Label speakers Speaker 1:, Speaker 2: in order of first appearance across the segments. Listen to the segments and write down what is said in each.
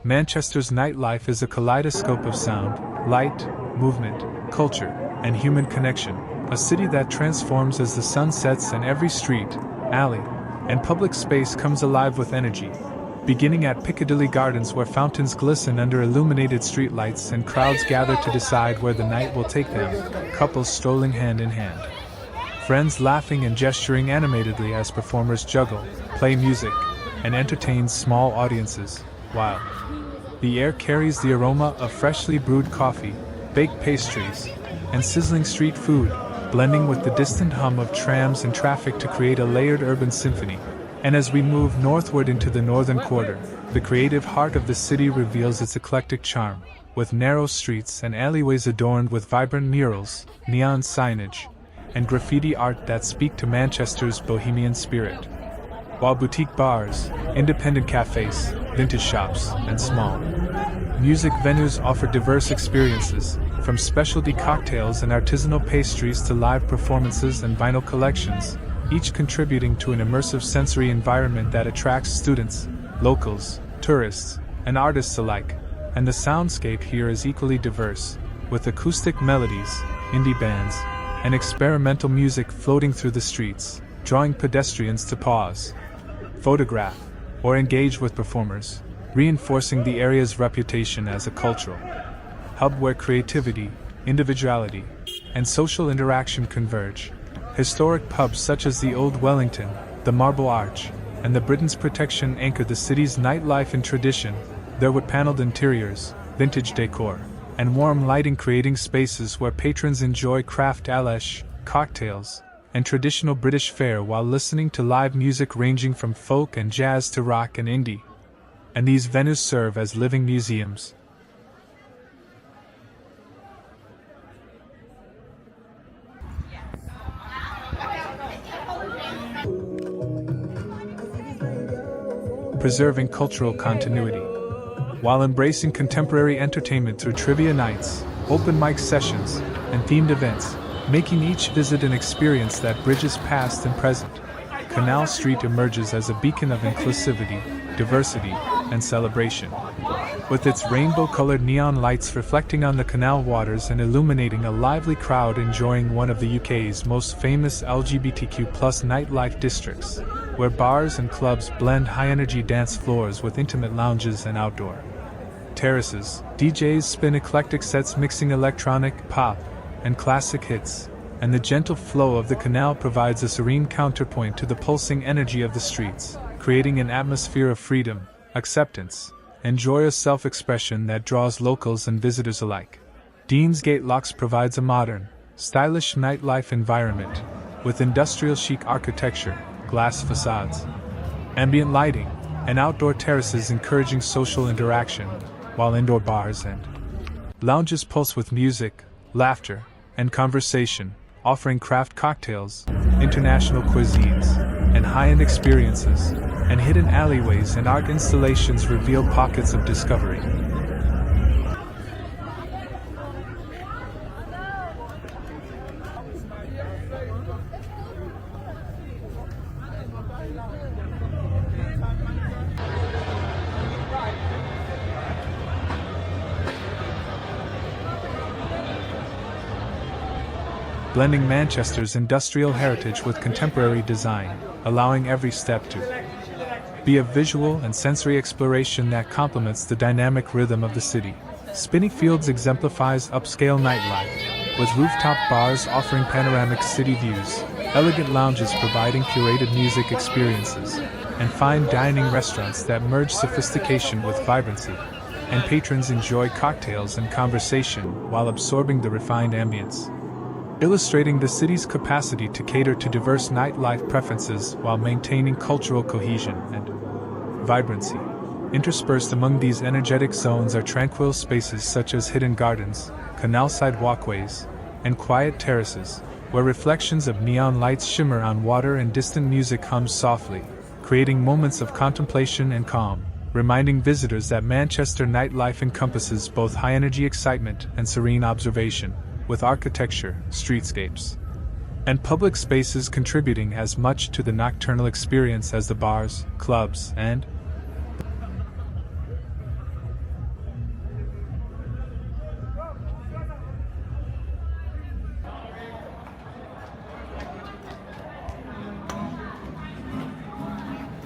Speaker 1: Manchester's nightlife is a kaleidoscope of sound, light, movement, culture, and human connection, a city that transforms as the sun sets and every street, alley, and public space comes alive with energy. Beginning at Piccadilly Gardens where fountains glisten under illuminated streetlights and crowds gather to decide where the night will take them, couples strolling hand in hand. Friends laughing and gesturing animatedly as performers juggle, play music, and entertain small audiences, while the air carries the aroma of freshly brewed coffee, baked pastries, and sizzling street food, blending with the distant hum of trams and traffic to create a layered urban symphony. And as we move northward into the northern quarter, the creative heart of the city reveals its eclectic charm, with narrow streets and alleyways adorned with vibrant murals, neon signage, and graffiti art that speak to Manchester's bohemian spirit. While boutique bars, independent cafes, vintage shops, and small music venues offer diverse experiences, from specialty cocktails and artisanal pastries to live performances and vinyl collections, each contributing to an immersive sensory environment that attracts students, locals, tourists, and artists alike. And the soundscape here is equally diverse, with acoustic melodies, indie bands, and experimental music floating through the streets, drawing pedestrians to pause, photograph, or engage with performers, reinforcing the area's reputation as a cultural hub where creativity, individuality, and social interaction converge. Historic pubs such as the Old Wellington, the Marble Arch, and the Britain's Protection anchor the city's nightlife and tradition, their wood-paneled interiors, vintage decor, and warm lighting creating spaces where patrons enjoy craft alesh, cocktails, and traditional British fare while listening to live music ranging from folk and jazz to rock and indie. And these venues serve as living museums, preserving cultural continuity, while embracing contemporary entertainment through trivia nights, open mic sessions, and themed events, making each visit an experience that bridges past and present. Canal Street emerges as a beacon of inclusivity, diversity, and celebration. With its rainbow-colored neon lights reflecting on the canal waters and illuminating a lively crowd enjoying one of the UK's most famous LGBTQ+ nightlife districts, where bars and clubs blend high-energy dance floors with intimate lounges and outdoor terraces. DJs spin eclectic sets mixing electronic, pop, and classic hits, and the gentle flow of the canal provides a serene counterpoint to the pulsing energy of the streets, creating an atmosphere of freedom, acceptance, and joyous self-expression that draws locals and visitors alike. Deansgate Locks provides a modern, stylish nightlife environment, with industrial chic architecture, glass facades, ambient lighting, and outdoor terraces encouraging social interaction, while indoor bars and lounges pulse with music, laughter, and conversation, offering craft cocktails, international cuisines, and high-end experiences, and hidden alleyways and art installations reveal pockets of discovery. Blending Manchester's industrial heritage with contemporary design, allowing every step to be a visual and sensory exploration that complements the dynamic rhythm of the city. Spinningfields exemplifies upscale nightlife, with rooftop bars offering panoramic city views, elegant lounges providing curated music experiences, and fine dining restaurants that merge sophistication with vibrancy, and patrons enjoy cocktails and conversation while absorbing the refined ambience, illustrating the city's capacity to cater to diverse nightlife preferences while maintaining cultural cohesion and vibrancy. Interspersed among these energetic zones are tranquil spaces such as hidden gardens, canal-side walkways, and quiet terraces, where reflections of neon lights shimmer on water and distant music hums softly, creating moments of contemplation and calm, reminding visitors that Manchester nightlife encompasses both high-energy excitement and serene observation, with architecture, streetscapes, and public spaces contributing as much to the nocturnal experience as the bars, clubs, and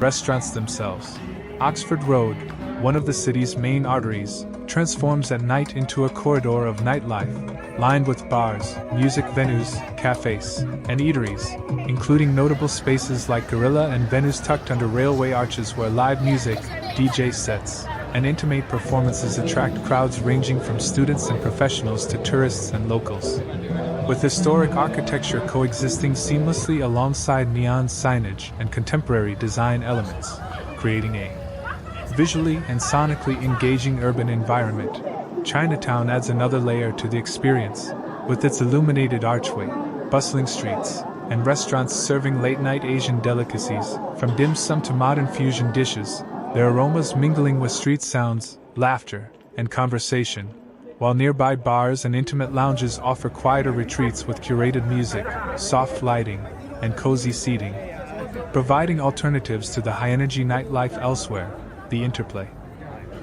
Speaker 1: restaurants themselves. Oxford Road, one of the city's main arteries, transforms at night into a corridor of nightlife, lined with bars, music venues, cafes, and eateries, including notable spaces like Gorilla and venues tucked under railway arches where live music, DJ sets, and intimate performances attract crowds ranging from students and professionals to tourists and locals. With historic architecture coexisting seamlessly alongside neon signage and contemporary design elements, creating a visually and sonically engaging urban environment, Chinatown adds another layer to the experience, with its illuminated archway, bustling streets, and restaurants serving late-night Asian delicacies, from dim sum to modern fusion dishes, their aromas mingling with street sounds, laughter, and conversation, while nearby bars and intimate lounges offer quieter retreats with curated music, soft lighting, and cozy seating, providing alternatives to the high-energy nightlife elsewhere. The interplay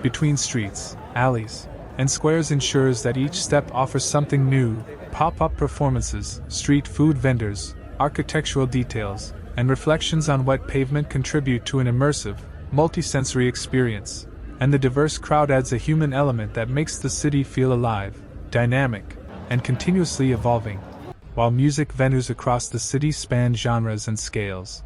Speaker 1: between streets, alleys, and squares ensures that each step offers something new: pop-up performances, street food vendors, architectural details, and reflections on wet pavement contribute to an immersive, multisensory experience, and the diverse crowd adds a human element that makes the city feel alive, dynamic, and continuously evolving, while music venues across the city span genres and scales.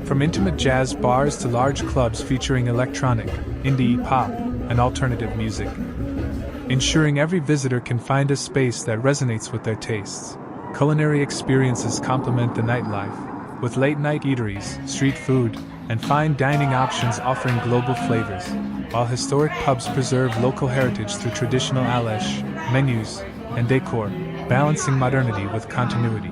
Speaker 1: From intimate jazz bars to large clubs featuring electronic, indie, pop, and alternative music, ensuring every visitor can find a space that resonates with their tastes. Culinary experiences complement the nightlife, with late-night eateries, street food, and fine dining options offering global flavors, while historic pubs preserve local heritage through traditional Alesh menus and decor, balancing modernity with continuity.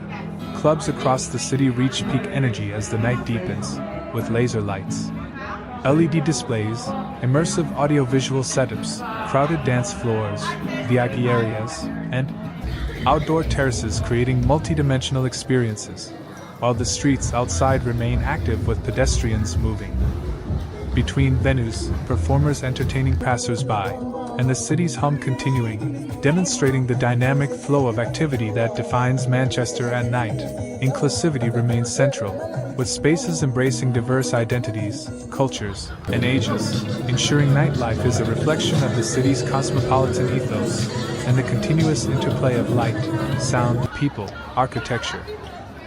Speaker 1: Clubs across the city reach peak energy as the night deepens, with laser lights, LED displays, immersive audiovisual setups, crowded dance floors, VIP areas, and outdoor terraces creating multi-dimensional experiences, while the streets outside remain active with pedestrians moving between venues, performers entertaining passers-by, and the city's hum continuing, demonstrating the dynamic flow of activity that defines Manchester at night. Inclusivity remains central, with spaces embracing diverse identities, cultures, and ages, ensuring nightlife is a reflection of the city's cosmopolitan ethos and the continuous interplay of light, sound, people, architecture,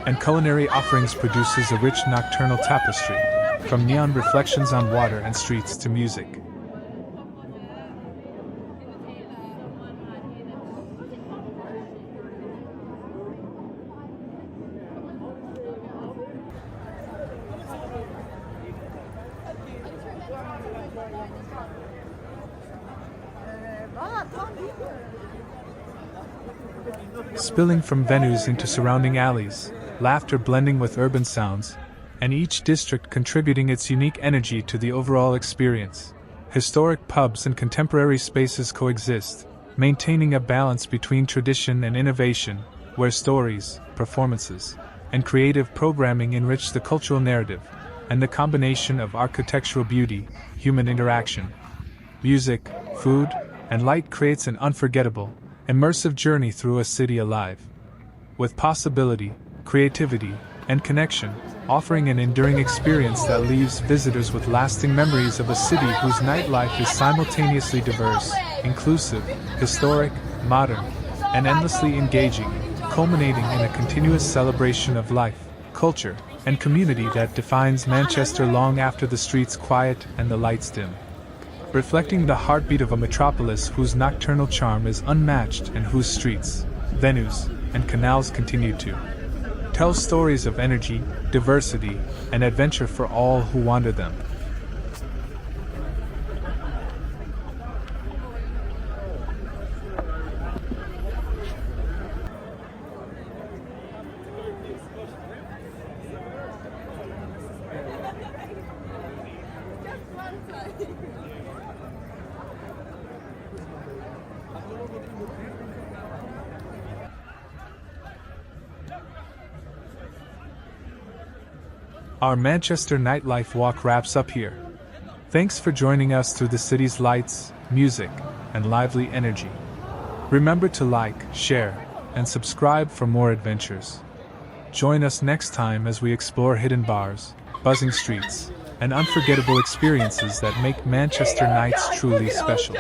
Speaker 1: and culinary offerings produces a rich nocturnal tapestry, from neon reflections on water and streets to music. Spilling from venues into surrounding alleys, laughter blending with urban sounds, and each district contributing its unique energy to the overall experience. Historic pubs and contemporary spaces coexist, maintaining a balance between tradition and innovation, where stories, performances, and creative programming enrich the cultural narrative, and the combination of architectural beauty, human interaction, music, food, and light creates an unforgettable, immersive journey through a city alive with possibility, creativity, and connection, offering an enduring experience that leaves visitors with lasting memories of a city whose nightlife is simultaneously diverse, inclusive, historic, modern, and endlessly engaging, culminating in a continuous celebration of life, culture, and community that defines Manchester long after the streets quiet and the lights dim. Reflecting the heartbeat of a metropolis whose nocturnal charm is unmatched and whose streets, venues, and canals continue to tell stories of energy, diversity, and adventure for all who wander them. Our Manchester nightlife walk wraps up here. Thanks for joining us through the city's lights, music, and lively energy. Remember to like, share, and subscribe for more adventures. Join us next time as we explore hidden bars, buzzing streets, and unforgettable experiences that make Manchester nights truly special.